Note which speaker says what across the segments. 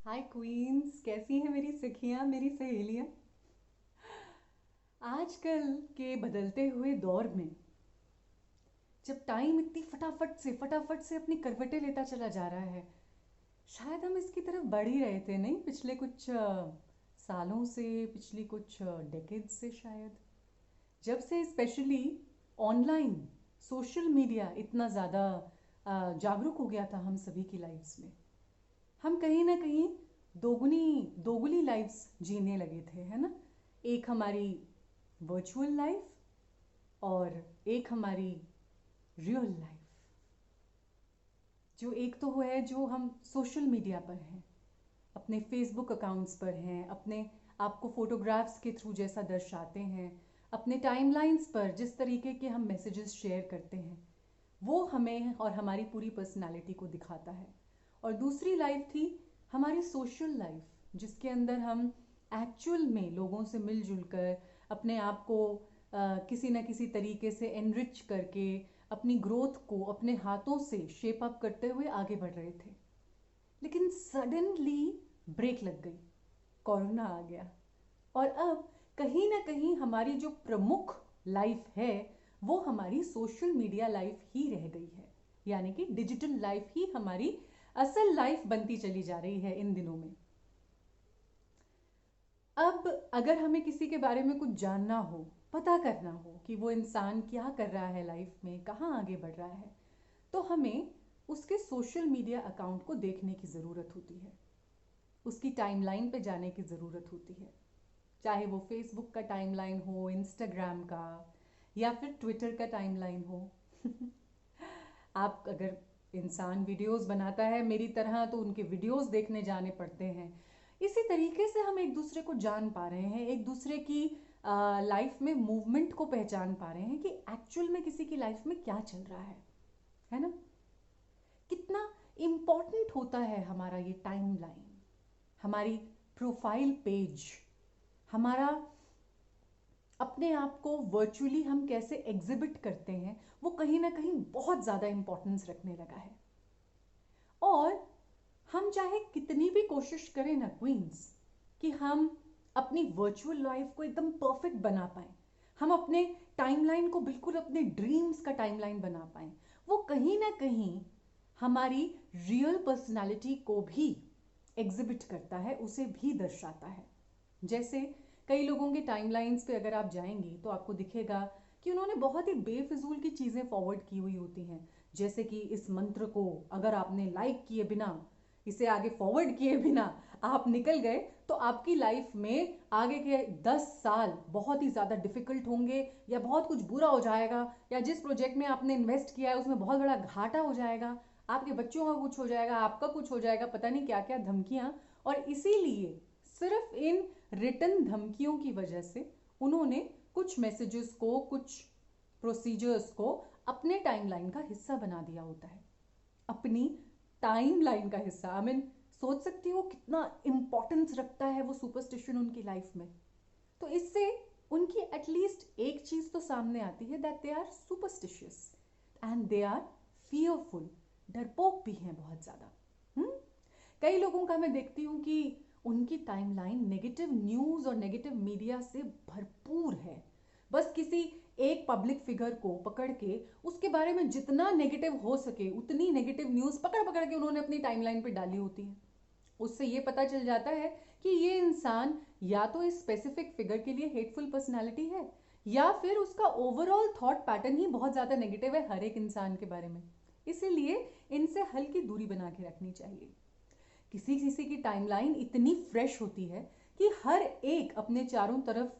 Speaker 1: हाय queen's, कैसी हैं मेरी सखियां, मेरी सहेलियां। आजकल के बदलते हुए दौर में जब टाइम इतनी फटाफट से अपनी करवटें लेता चला जा रहा है, शायद हम इसकी तरफ बढ़ ही रहे थे, नहीं? पिछले कुछ सालों से, पिछली कुछ डेकेड से शायद, जब से स्पेशली ऑनलाइन सोशल मीडिया इतना ज़्यादा जागरूक हो गया था हम सभी की लाइफ्स में। हम कहीं ना कहीं दोगुनी दोगुनी लाइफ्स जीने लगे थे, है ना? एक हमारी वर्चुअल लाइफ और एक हमारी रियल लाइफ। जो एक तो है जो हम सोशल मीडिया पर हैं, अपने फेसबुक अकाउंट्स पर हैं, अपने आपको फोटोग्राफ्स के थ्रू जैसा दर्शाते हैं, अपने टाइमलाइंस पर जिस तरीके के हम मैसेजेस शेयर करते हैं, वो हमें और हमारी पूरी पर्सनालिटी को दिखाता है। और दूसरी लाइफ थी हमारी सोशल लाइफ, जिसके अंदर हम एक्चुअल में लोगों से मिलजुल कर अपने आप को किसी न किसी तरीके से एनरिच करके अपनी ग्रोथ को अपने हाथों से शेप अप करते हुए आगे बढ़ रहे थे। लेकिन सडनली ब्रेक लग गई, कोरोना आ गया, और अब कहीं ना कहीं हमारी जो प्रमुख लाइफ है वो हमारी सोशल मीडिया लाइफ ही रह गई है। यानी कि डिजिटल लाइफ ही हमारी असल लाइफ बनती चली जा रही है इन दिनों में। अब अगर हमें किसी के बारे में कुछ जानना हो, पता करना हो कि वो इंसान क्या कर रहा है लाइफ में, कहाँ आगे बढ़ रहा है, तो हमें उसके सोशल मीडिया अकाउंट को देखने की ज़रूरत होती है, उसकी टाइमलाइन पे जाने की ज़रूरत होती है। चाहे वो फेसबुक का टाइमलाइन हो, इंस्टाग्राम का, या फिर ट्विटर का टाइमलाइन हो। आप अगर इंसान वीडियोस बनाता है मेरी तरह तो उनके वीडियोस देखने जाने पड़ते हैं। इसी तरीके से हम एक दूसरे को जान पा रहे हैं, एक दूसरे की लाइफ में मूवमेंट को पहचान पा रहे हैं कि एक्चुअल में किसी की लाइफ में क्या चल रहा है ना? कितना इम्पॉर्टेंट होता है हमारा ये टाइमलाइन, हमारी प्रोफाइल पेज, हमारा अपने आप को वर्चुअली हम कैसे एग्जिबिट करते हैं, वो कहीं ना कहीं बहुत ज़्यादा इंपॉर्टेंस रखने लगा है। और हम चाहे कितनी भी कोशिश करें ना क्वींस, कि हम अपनी वर्चुअल लाइफ को एकदम परफेक्ट बना पाएं, हम अपने टाइमलाइन को बिल्कुल अपने ड्रीम्स का टाइमलाइन बना पाएं, वो कहीं ना कहीं हमारी रियल पर्सनालिटी को भी एग्जिबिट करता है, उसे भी दर्शाता है। जैसे कई लोगों के टाइमलाइंस पे अगर आप जाएंगी तो आपको दिखेगा कि उन्होंने बहुत ही बेफिजूल की चीज़ें फॉरवर्ड की हुई होती हैं। जैसे कि इस मंत्र को अगर आपने लाइक किए बिना, इसे आगे फॉरवर्ड किए बिना आप निकल गए तो आपकी लाइफ में आगे के 10 साल बहुत ही ज़्यादा डिफिकल्ट होंगे, या बहुत कुछ बुरा हो जाएगा, या जिस प्रोजेक्ट में आपने इन्वेस्ट किया है उसमें बहुत बड़ा घाटा हो जाएगा, आपके बच्चों का कुछ हो जाएगा, आपका कुछ हो जाएगा, पता नहीं क्या क्या धमकियां। और इसीलिए सिर्फ इन रिटर्न धमकियों की वजह से उन्होंने कुछ मैसेजेस को, कुछ प्रोसीजर्स को अपने टाइमलाइन का हिस्सा बना दिया होता है, अपनी टाइमलाइन का हिस्सा। आई मीन, सोच सकती हो कितना इंपॉर्टेंस रखता है वो सुपरस्टिशन उनकी लाइफ में। तो इससे उनकी एटलीस्ट एक चीज तो सामने आती है, that they are superstitious and they are fearful. डरपोक भी हैं बहुत ज्यादा। कई लोगों का मैं देखती हूँ कि उनकी टाइमलाइन नेगेटिव न्यूज और नेगेटिव मीडिया से भरपूर है। बस किसी एक पब्लिक फिगर को पकड़ के उसके बारे में जितना नेगेटिव हो सके उतनी नेगेटिव न्यूज पकड़ पकड़ के उन्होंने अपनी टाइमलाइन पे डाली होती है। उससे ये पता चल जाता है कि ये इंसान या तो इस स्पेसिफिक फिगर के लिए हेटफुल पर्सनैलिटी है, या फिर उसका ओवरऑल थॉट पैटर्न ही बहुत ज्यादा नेगेटिव है हर एक इंसान के बारे में। इसीलिए इनसे हल्की दूरी बना के रखनी चाहिए। किसी किसी की टाइमलाइन इतनी फ्रेश होती है कि हर एक अपने चारों तरफ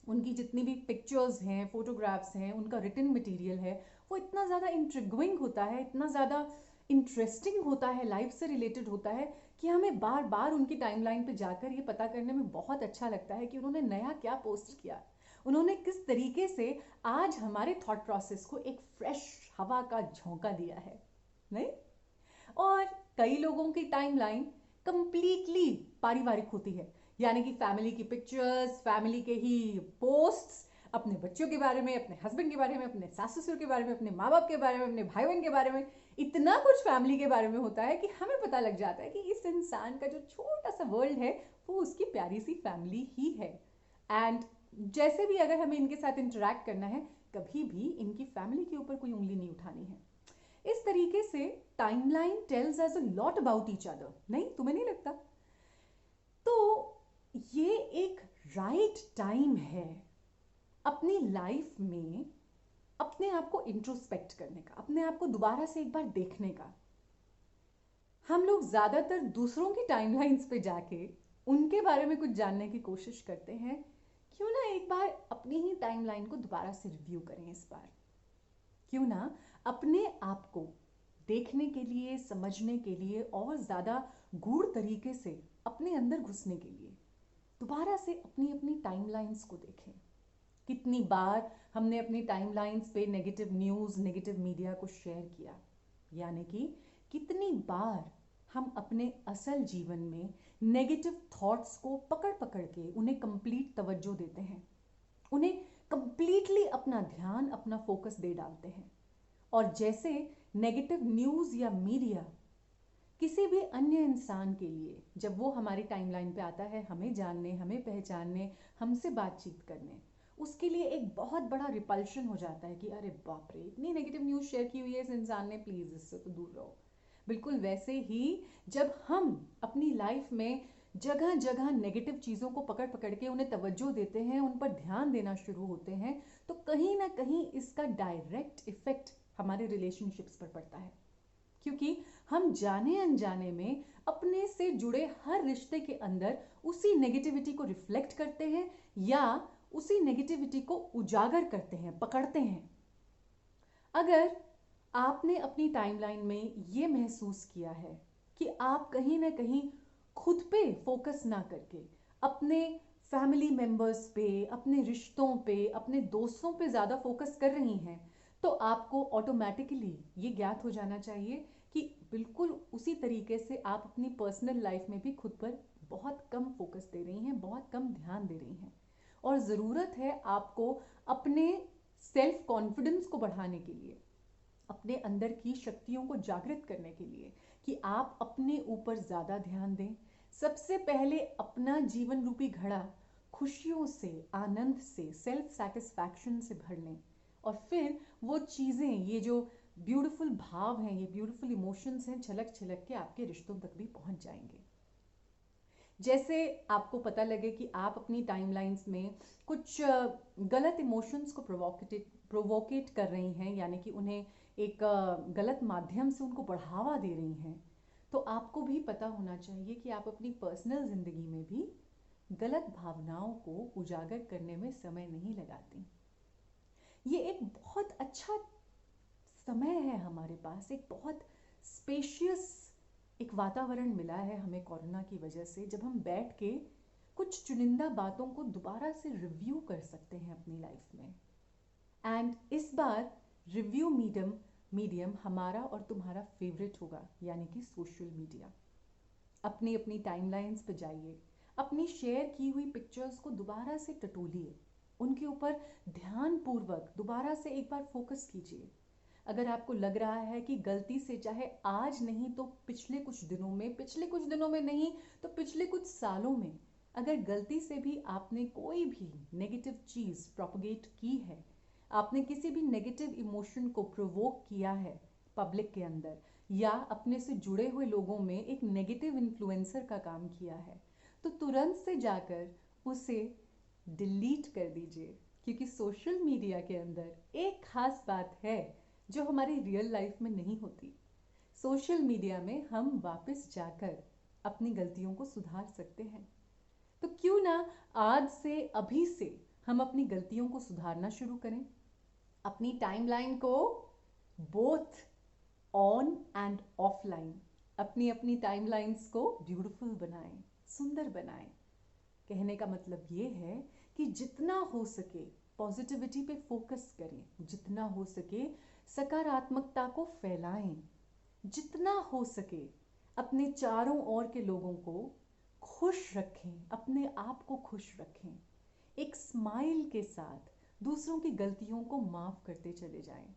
Speaker 1: उनकी जितनी भी पिक्चर्स हैं, फोटोग्राफ्स हैं, उनका रिटन मटेरियल है, वो इतना ज़्यादा इंट्रिग्विंग होता है, इतना ज़्यादा इंटरेस्टिंग होता है, लाइफ से रिलेटेड होता है, कि हमें बार बार उनकी टाइमलाइन पे जाकर ये पता करने में बहुत अच्छा लगता है कि उन्होंने नया क्या पोस्ट किया, उन्होंने किस तरीके से आज हमारे थॉट प्रोसेस को एक फ्रेश हवा का झोंका दिया है, नहीं? और कई लोगों की टाइमलाइन कंप्लीटली पारिवारिक होती है, यानी कि फैमिली की पिक्चर्स, फैमिली के ही पोस्ट्स, अपने बच्चों के बारे में, अपने हस्बैंड के बारे में, अपने सास ससुर के बारे में, अपने माँ बाप के बारे में, अपने भाई बहन के बारे में, इतना कुछ फैमिली के बारे में होता है कि हमें पता लग जाता है कि इस इंसान का जो छोटा सा वर्ल्ड है वो उसकी प्यारी सी फैमिली ही है। एंड जैसे भी अगर हमें इनके साथ इंटरेक्ट करना है, कभी भी इनकी फैमिली के ऊपर कोई उंगली नहीं उठानी है। इस तरीके से timeline tells us a lot about each other, नहीं तुम्हें नहीं लगता? तो ये एक राइट टाइम है अपनी लाइफ में अपने आप को इंट्रोस्पेक्ट करने का, अपने आप को दोबारा से एक बार देखने का। हम लोग ज़्यादातर दूसरों की टाइमलाइंस पे जाके उनके बारे में कुछ जानने की कोशिश करते हैं। क्यों ना एक बार अपनी ही टाइमलाइन को दोबारा से रिव्यू करें इस बार। क्यों ना अपने आप को देखने के लिए, समझने के लिए और ज़्यादा गूढ़ तरीके से अपने अंदर घुसने के लिए दोबारा से अपनी अपनी टाइमलाइंस को देखें। कितनी बार हमने अपनी टाइमलाइंस पे नेगेटिव न्यूज़, नेगेटिव मीडिया को शेयर किया, यानी कि कितनी बार हम अपने असल जीवन में नेगेटिव थॉट्स को पकड़ पकड़ के उन्हें कंप्लीट तवज्जो देते हैं, उन्हें कंप्लीटली अपना ध्यान, अपना फोकस दे डालते हैं। और जैसे नेगेटिव न्यूज़ या मीडिया किसी भी अन्य इंसान के लिए जब वो हमारी टाइमलाइन पे आता है, हमें जानने, हमें पहचानने, हमसे बातचीत करने, उसके लिए एक बहुत बड़ा रिपल्शन हो जाता है कि अरे बाप रे, इतनी नेगेटिव न्यूज़ शेयर की हुई है इस इंसान ने, प्लीज़ इससे तो दूर रहो। बिल्कुल वैसे ही जब हम अपनी लाइफ में जगह जगह नेगेटिव चीज़ों को पकड़ पकड़ के उन्हें तवज्जो देते हैं, उन पर ध्यान देना शुरू होते हैं, तो कहीं ना कहीं इसका डायरेक्ट इफेक्ट हमारे रिलेशनशिप्स पर पड़ता है। क्योंकि हम जाने अनजाने में अपने से जुड़े हर रिश्ते के अंदर उसी नेगेटिविटी को रिफ्लेक्ट करते हैं या उसी नेगेटिविटी को उजागर करते हैं, पकड़ते हैं। अगर आपने अपनी टाइमलाइन में ये महसूस किया है कि आप कहीं ना कहीं खुद पे फोकस ना करके अपने फैमिली मेंबर्स पे, अपने रिश्तों पे, अपने दोस्तों पे ज़्यादा फोकस कर रही हैं, तो आपको ऑटोमेटिकली ये ज्ञात हो जाना चाहिए कि बिल्कुल उसी तरीके से आप अपनी पर्सनल लाइफ में भी खुद पर बहुत कम फोकस दे रही हैं, बहुत कम ध्यान दे रही हैं। और ज़रूरत है आपको अपने सेल्फ कॉन्फिडेंस को बढ़ाने के लिए, अपने अंदर की शक्तियों को जागृत करने के लिए, कि आप अपने ऊपर ज़्यादा ध्यान दें। सबसे पहले अपना जीवन रूपी घड़ा खुशियों से, आनंद से, सेल्फ सेटिस्फैक्शन से भर लें। और फिर वो चीज़ें, ये जो ब्यूटीफुल भाव हैं, ये ब्यूटीफुल इमोशंस हैं, छलक छलक के आपके रिश्तों तक भी पहुंच जाएंगे। जैसे आपको पता लगे कि आप अपनी टाइमलाइंस में कुछ गलत इमोशंस को प्रोवोकेट कर रही हैं, यानी कि उन्हें एक गलत माध्यम से उनको बढ़ावा दे रही हैं, तो आपको भी पता होना चाहिए कि आप अपनी पर्सनल ज़िंदगी में भी गलत भावनाओं को उजागर करने में समय नहीं लगाती। ये एक बहुत अच्छा समय है हमारे पास, एक बहुत स्पेशियस एक वातावरण मिला है हमें कोरोना की वजह से, जब हम बैठ के कुछ चुनिंदा बातों को दोबारा से रिव्यू कर सकते हैं अपनी लाइफ में। एंड इस बार रिव्यू मीडियम हमारा और तुम्हारा फेवरेट होगा, यानी कि सोशल मीडिया। अपनी अपनी टाइमलाइंस पे जाइए, अपनी शेयर की हुई पिक्चर्स को दोबारा से टटोलिए, उनके ऊपर ध्यानपूर्वक दोबारा से एक बार फोकस कीजिए। अगर आपको लग रहा है कि गलती से, चाहे आज नहीं तो पिछले कुछ दिनों में नहीं तो पिछले कुछ सालों में, अगर गलती से भी आपने कोई भी नेगेटिव चीज़ प्रोपगेट की है, आपने किसी भी नेगेटिव इमोशन को प्रोवोक किया है पब्लिक के अंदर, या अपने से जुड़े हुए लोगों में एक नेगेटिव इन्फ्लुएंसर का काम किया है, तो तुरंत से जाकर उसे डिलीट कर दीजिए। क्योंकि सोशल मीडिया के अंदर एक खास बात है जो हमारी रियल लाइफ में नहीं होती। सोशल मीडिया में हम वापस जाकर अपनी गलतियों को सुधार सकते हैं। तो क्यों ना आज से, अभी से हम अपनी गलतियों को सुधारना शुरू करें, अपनी टाइमलाइन को बोथ ऑन एंड ऑफलाइन, अपनी अपनी टाइमलाइंस को ब्यूटीफुल बनाएं, सुंदर बनाएं। कहने का मतलब ये है कि जितना हो सके पॉजिटिविटी पे फोकस करें, जितना हो सके सकारात्मकता को फैलाएं, जितना हो सके अपने चारों ओर के लोगों को खुश रखें, अपने आप को खुश रखें, एक स्माइल के साथ दूसरों की गलतियों को माफ़ करते चले जाएं।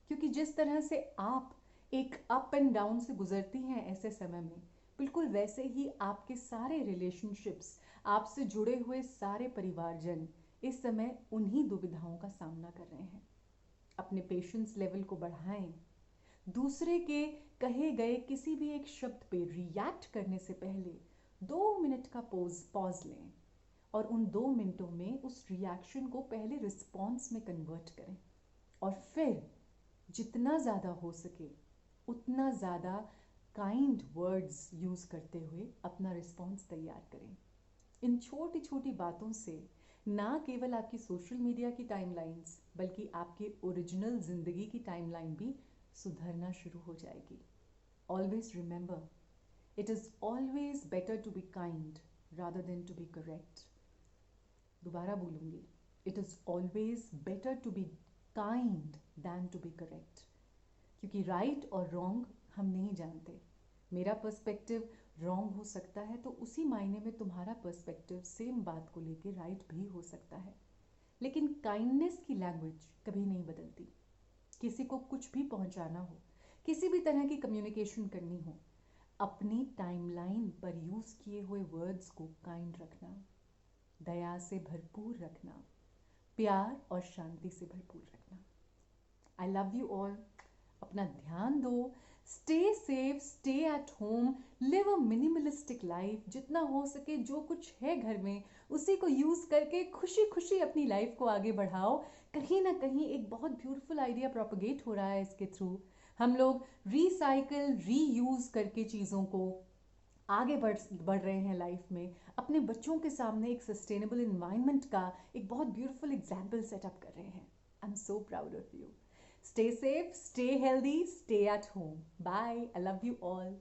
Speaker 1: क्योंकि जिस तरह से आप एक अप एंड डाउन से गुजरती हैं ऐसे समय में, बिल्कुल वैसे ही आपके सारे रिलेशनशिप्स, आपसे जुड़े हुए सारे परिवारजन इस समय उन्हीं दुविधाओं का सामना कर रहे हैं। अपने पेशेंस लेवल को बढ़ाएं। दूसरे के कहे गए किसी भी एक शब्द पे रिएक्ट करने से पहले 2 मिनट का पॉज लें और उन 2 मिनटों में उस रिएक्शन को पहले रिस्पॉन्स में कन्वर्ट करें और फिर जितना ज़्यादा हो सके उतना ज़्यादा काइंड वर्ड्स यूज़ करते हुए अपना रिस्पॉन्स तैयार करें। इन छोटी छोटी बातों से ना केवल आपकी सोशल मीडिया की टाइमलाइंस बल्कि आपकी ओरिजिनल ज़िंदगी की टाइमलाइन भी सुधरना शुरू हो जाएगी। Always remember, it is always better to be kind rather than to be correct. दोबारा बोलूँगी, it is always better to be kind than to be correct. क्योंकि राइट और रॉन्ग हम नहीं जानते। मेरा पर्सपेक्टिव रॉन्ग हो सकता है तो उसी मायने में तुम्हारा पर्सपेक्टिव सेम बात को लेके राइट भी हो सकता है। लेकिन काइंडनेस की लैंग्वेज कभी नहीं बदलती। किसी को कुछ भी पहुंचाना हो, किसी भी तरह की कम्युनिकेशन करनी हो, अपनी टाइमलाइन पर यूज़ किए हुए वर्ड्स को काइंड रखना, दया से भरपूर रखना, प्यार और शांति से भरपूर रखना। I love you all. अपना ध्यान दो, stay safe, stay at home, live a minimalistic life. जितना हो सके जो कुछ है घर में उसी को यूज़ करके खुशी खुशी अपनी लाइफ को आगे बढ़ाओ। कहीं ना कहीं एक बहुत ब्यूटीफुल आइडिया प्रोपगेट हो रहा है इसके थ्रू। हम लोग रीसाइकिल रीयूज़ करके चीज़ों को आगे बढ़ रहे हैं लाइफ में। अपने बच्चों के सामने एक सस्टेनेबल इन्वायरमेंट का एक बहुत ब्यूटीफुल एग्जाम्पल सेटअप कर रहे हैं। I am so proud of you. Stay safe, stay healthy, stay at home. Bye. I love you all.